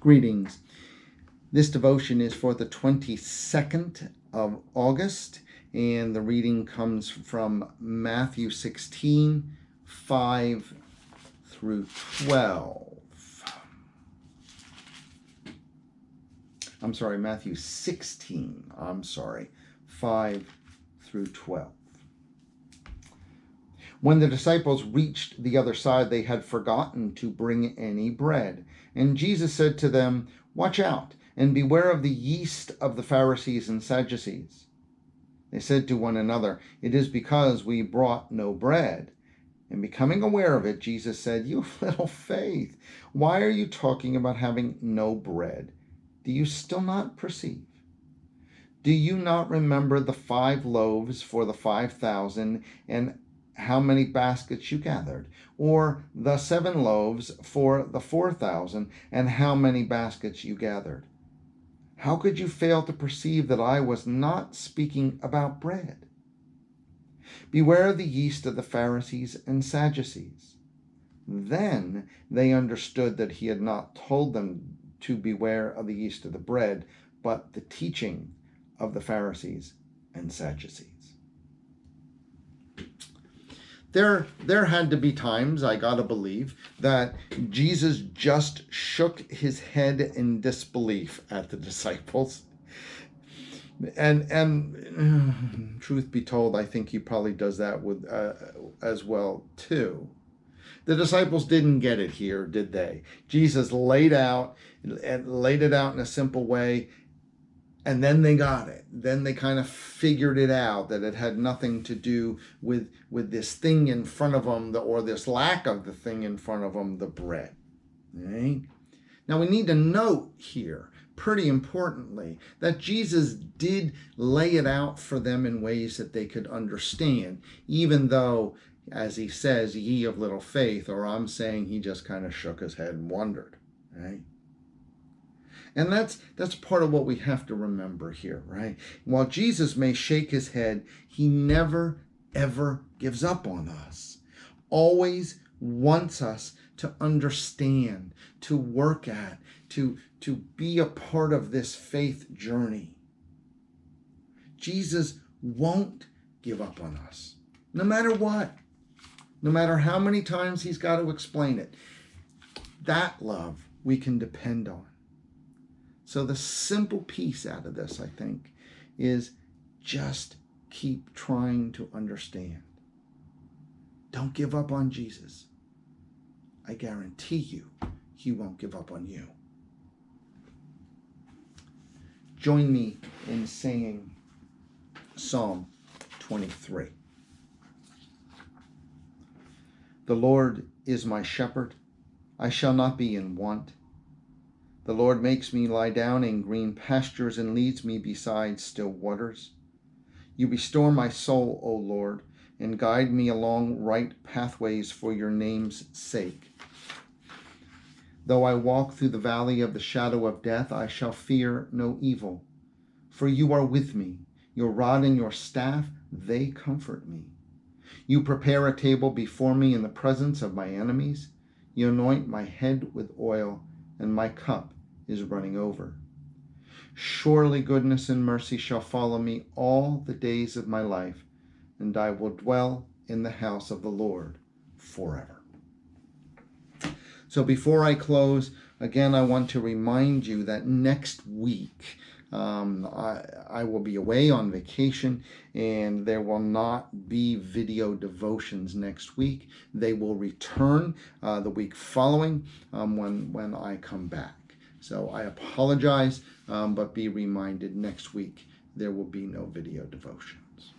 Greetings. This devotion is for the 22nd of August, and the reading comes from Matthew 16, 5 through 12. Matthew 16, 5 through 12. When the disciples reached the other side, they had forgotten to bring any bread. And Jesus said to them, "Watch out, and beware of the yeast of the Pharisees and Sadducees." They said to one another, "It is because we brought no bread." And becoming aware of it, Jesus said, "You have little faith. Why are you talking about having no bread? Do you still not perceive? Do you not remember the 5 loaves for the 5,000 and how many baskets you gathered? Or the 7 loaves for the 4,000 and how many baskets you gathered? How could you fail to perceive that I was not speaking about bread? Beware of the yeast of the Pharisees and Sadducees." Then they understood that he had not told them to beware of the yeast of the bread, but the teaching of the Pharisees and Sadducees. There had to be times, I gotta believe, that Jesus just shook his head in disbelief at the disciples. And truth be told, I think he probably does that with as well too. The disciples didn't get it here, did they? Jesus laid it out in a simple way, and then they got it. Then they kind of figured it out, that it had nothing to do with this thing in front of them, or this lack of the thing in front of them, the bread. Right? Now we need to note here, pretty importantly, that Jesus did lay it out for them in ways that they could understand, even though, as he says, "Ye of little faith," or I'm saying he just kind of shook his head and wondered. Right? And that's part of what we have to remember here, right? While Jesus may shake his head, he never, ever gives up on us. Always wants us to understand, to work at, to be a part of this faith journey. Jesus won't give up on us, no matter what, no matter how many times he's got to explain it. That love we can depend on. So the simple piece out of this, I think, is just keep trying to understand. Don't give up on Jesus. I guarantee you, he won't give up on you. Join me in saying Psalm 23. The Lord is my shepherd. I shall not be in want. The Lord makes me lie down in green pastures and leads me beside still waters. You restore my soul, O Lord, and guide me along right pathways for your name's sake. Though I walk through the valley of the shadow of death, I shall fear no evil. For you are with me. Your rod and your staff, they comfort me. You prepare a table before me in the presence of my enemies. You anoint my head with oil, and my cup is running over. Surely goodness and mercy shall follow me all the days of my life, and I will dwell in the house of the Lord forever. So before I close, again, I want to remind you that next week I will be away on vacation, and there will not be video devotions next week. They will return the week following when I come back. So I apologize, but be reminded, next week there will be no video devotions.